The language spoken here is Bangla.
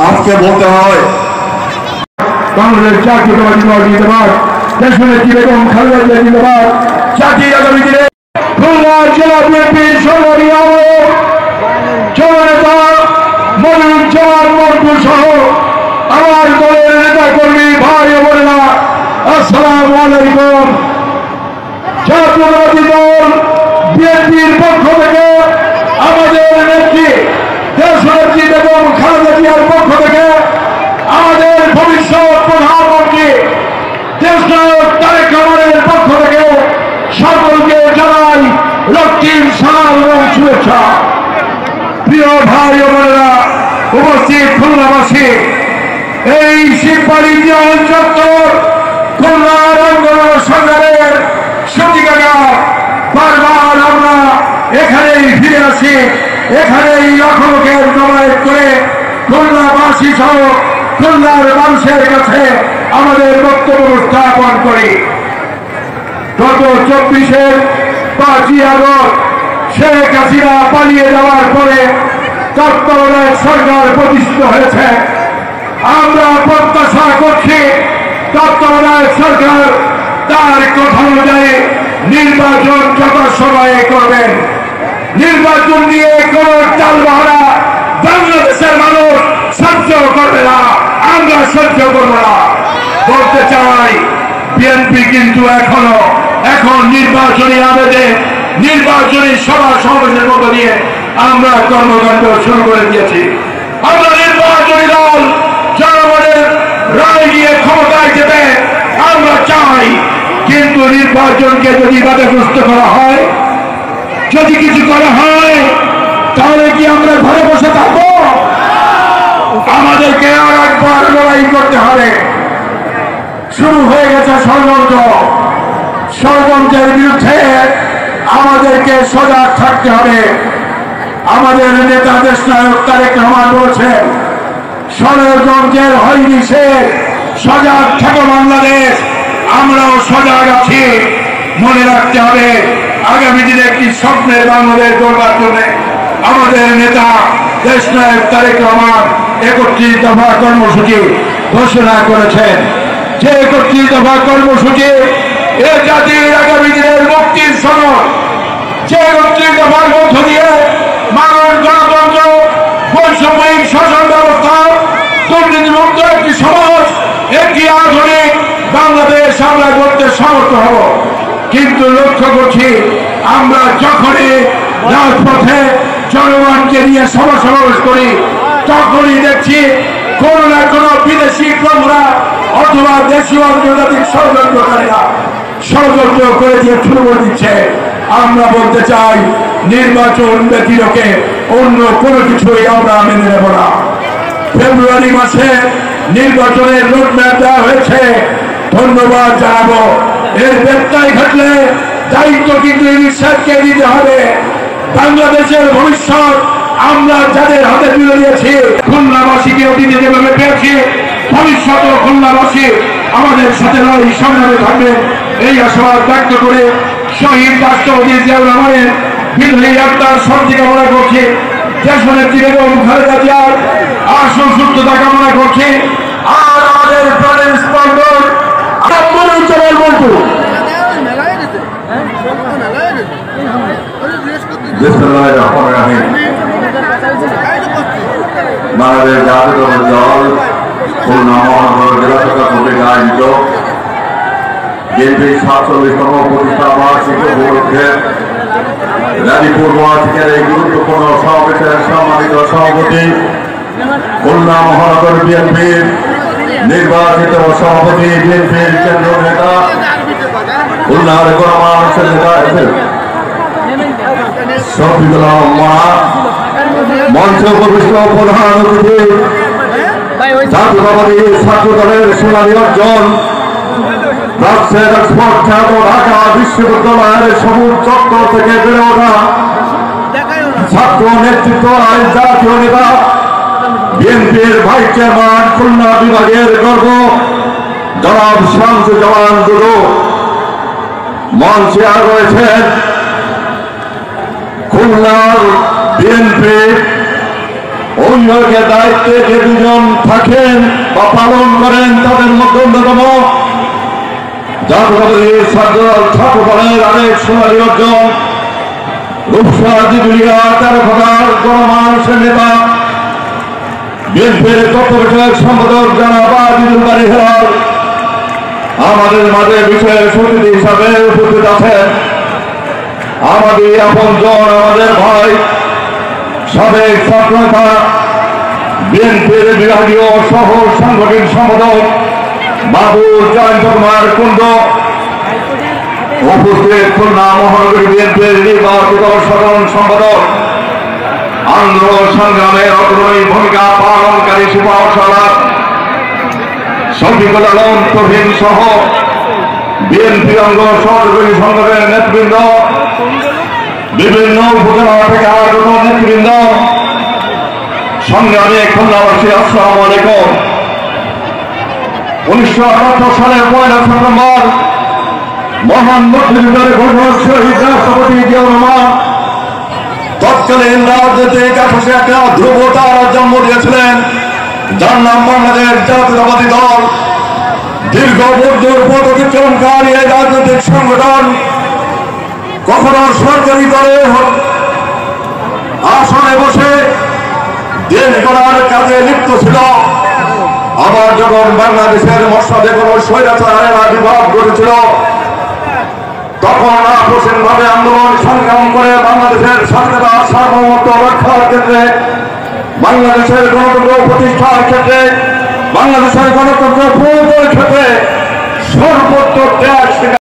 আজকে বলতে হয় বাংলাদেশ জাতীয়তাবাদী দল জিন্দাবাদ, দেশনেত্রী বেগম খালেদা জিয়া জিন্দাবাদ। জাতীয় আগামী দিনে খুলনা জেলা বিএনপির সংগ্রামী আহ্বায়ক জননেতা মনিরুজ্জামান মন্টু সহ আমার দলের নেতা কর্মী ভাই ও বোনেরা, আসসালামু আলাইকুম। জাতীয়তাবাদী দল বিএনপির পক্ষ থেকে আমাদের নেত্রী দেশনেত্রী বেগম খালেদা জিয়ার পক্ষ থেকে আমাদের ভবিষ্যৎ প্রধানমন্ত্রী দেশনায়ক তারেক রহমানের পক্ষ থেকে সকলকে জানাই রক্তিম সালাম এবং শুভেচ্ছা। প্রিয় ভাই ও বোনেরা, উপস্থিত খুলনাবাসী, এই শিববাড়ি চত্বর খুলনার আন্দোলন সংগ্রামের সূতিকাগার। বারবার আমরা এখানেই ফিরে আসি, এখানেই লাখো লোকের জমায়েত করে খুলনাবাসী সহ খুলনার মানুষের কাছে আমাদের বক্তব্য উপস্থাপন করি। গত 24-এর 5ই আগস্ট শেখ হাসিনা পালিয়ে যাওয়ার পরে তত্ত্বাবধায়ক সরকার প্রতিষ্ঠিত হয়েছে। আমরা প্রত্যাশা করছি তত্ত্বাবধায়ক সরকার তার কথা অনুযায়ী নির্বাচন যথাসময়ে করবেন। নির্বাচন নিয়ে কোন টালবাহানা বাংলাদেশের মানুষ সহ্য করবে না, আমরা সহ্য করবো না। বলতে চাই, বিএনপি কিন্তু এখন নির্বাচনী আবেদন, নির্বাচনী সভা সমাবেশের মধ্য দিয়ে আমরা কর্মকাণ্ড শুরু করে দিয়েছি। আমরা নির্বাচনী দল, জনগণের রায় নিয়ে ক্ষমতায় যেতে আমরা চাই, কিন্তু নির্বাচনকে যদি বাধাগ্রস্ত করা হয়, যদি কিছু করা হয়, তাহলে কি আমরা ঘরে বসে থাকবো? আমাদেরকে আর একবার লড়াই করতে হবে। শুরু হয়ে গেছে ষড়যন্ত্র, ষড়যন্ত্রের বিরুদ্ধে আমাদেরকে সজাগ থাকতে হবে। আমাদের নেতা দেশনায়ক তারেক রহমান বলেছেন, ষড়যন্ত্রের হয়নি সে, সজাগ থাকো বাংলাদেশ। আমরাও সজাগ আছি। মনে রাখতে হবে, আগামী দিনে একটি স্বপ্নের বাংলাদেশ গড়বার জন্য আমাদের নেতা দেশনায়ক তারেক রহমান 31 দফা কর্মসূচি ঘোষণা করেছেন। যে 31 দফা কর্মসূচি এ জাতির আগামী দিনের মুক্তির সনদ। যে 31 দফার মধ্য দিয়ে মানুষ গণতন্ত্র, বৈষম্যিক শাসন ব্যবস্থা, দুর্নীতিমুক্ত একটি সমাজ, একটি আধুনিক বাংলাদেশ আমরা করতে সমর্থ হব। কিন্তু লক্ষ্য করছি, আমরা যখনই রাজপথে জনগণকে নিয়ে সভা সমাবেশ করি, তখনই দেখছি কোন না কোন বিদেশি প্রভুরা অথবা দেশীয় আন্তর্জাতিক ষড়যন্ত্রকারীরা ষড়যন্ত্র করে দিয়ে শুরু করে দিচ্ছে। আমরা বলতে চাই, নির্বাচন ব্যতিরেকে অন্য কোনো কিছুই আমরা মেনে নেব না। ফেব্রুয়ারি মাসে নির্বাচনের রোডম্যাপ দেওয়া হয়েছে, ধন্যবাদ জানাবো। এর ব্যত্যয় ঘটলে দায়িত্ব কিন্তু ইনিশিয়েটিভকে দিতে হবে। বাংলাদেশের ভবিষ্যৎ আমরা যাদের হাতে তুলে দিয়েছি, খুলনাবাসীকে অতীতে যেভাবে পেয়েছি, ভবিষ্যৎ খুলনাবাসী আমাদের সাথে লড়াই সংগ্রামে থাকবে, এই আশাবাদ ব্যক্ত করে শহীদ রাষ্ট্রপতি জিয়াউর রহমানের বিদায়ী আত্মার শান্তি কামনা করছি। দেশনেত্রী বেগম খালেদা জিয়ার আশু সুস্থতা কামনা করছি। আর আমাদের প্রাণের স্পন্দন মনিরুজ্জামান মন্টু। বাংলাদেশ জাতীয়তাবাদী দল খুলনা মহানগর জেলা শাখা কর্তৃক আয়োজিত বিএনপির 47তম প্রতিষ্ঠা বার্ষিকী উপলক্ষে গাজীপুর মহাসিকের এই গুরুত্বপূর্ণ সমাবেশের সম্মানিত সভাপতি, খুলনা মহানগর বিএনপির নির্বাচিত সভাপতি, বিএনপির কেন্দ্রীয় নেতা, খুলনার গণমানুষের নেতা শফিকুল আলম মাহা, মঞ্চ উপবিষ্ট প্রধান অতিথি, জাতীয়তাবাদী ছাত্র দলের সোনালী অর্জন, রাজশাহী এক্সপোর্ট খ্যাত ঢাকা বিশ্ববিদ্যালয়ের সবুজ চত্বর থেকে বেড়ে ওঠা ছাত্র নেতৃত্ব, জাতীয় নেতা, বিএনপির ভাইস চেয়ারম্যান, খুলনা বিভাগের গর্ব জনাব শামসুজ্জামান দুদু মঞ্চে রয়েছেন। খুলনার বিএনপি অভিভাবকের দায়িত্বে যে দুজন থাকেন বা পালন করেন তাদের মধ্যে অন্যতম জাতীয়তাবাদী ছাত্রদলের আরেক সোনালী অর্জন রূপসা দিদুলিয়া 13 খোদার গণমানুষের নেতা বিএনপির তথ্য বিষয়ক সম্পাদক জনাব আজিজুল বারী হেলাল আমাদের মাঝে বিশেষ অতিথি হিসাবে উপস্থিত আছেন। আমাদের আপনজন, আমাদের ভাই, সাবেক ছাত্রনেতা বিএনপির বিভাগীয় সহ সাংগঠনিক সম্পাদক মাহবুব জয়ন্ত কুমার কুণ্ড, উপস্থিত খুলনা মহানগরী বিএনপির নির্বাচিত সাধারণ সম্পাদক, আন্দোলন সংগ্রামের অগ্রণী ভূমিকা পালনকারী সুপারশালার শফিকুল আলম তহিন সহ বিএনপি অঙ্গ সহযোগী সংগঠনের নেতৃবৃন্দ, বিভিন্ন উপজেলা থেকে আগত নেতৃবৃন্দ, সংগ্রামী খুলনাবাসী, আসসালামু আলাইকুম। 1978 সালের 1 সেপ্টেম্বর মহান মুক্তিযুদ্ধের ঘোষক শহীদ রাষ্ট্রপতি জিয়াউর রহমান তৎকালীন রাজনৈতিক আকাশে একটা ধ্রুবতার জন্ম দিয়েছিলেন, যার নাম বাংলাদেশ জাতীয়তাবাদী দল। দীর্ঘ বছর পথ অতিক্রমকারী এই রাজনৈতিক সংগঠন কখনো সরকারি দলে আসনে বসে দেশ গড়ার কাজে লিপ্ত ছিল, আবার যখন বাংলাদেশের মসনদে কোনো স্বৈরাচারের আবির্ভাব ঘটেছিল তখন আপোষহীনভাবে আন্দোলন সংগ্রাম করে বাংলাদেশের স্বাধীনতা সার্বভৌমত্ব রক্ষার ক্ষেত্রে, বাংলাদেশের গণতন্ত্র প্রতিষ্ঠার ক্ষেত্রে, বাংলাদেশের গণতন্ত্র প্রয়োগের ক্ষেত্রে সর্বোচ্চ ত্যাগ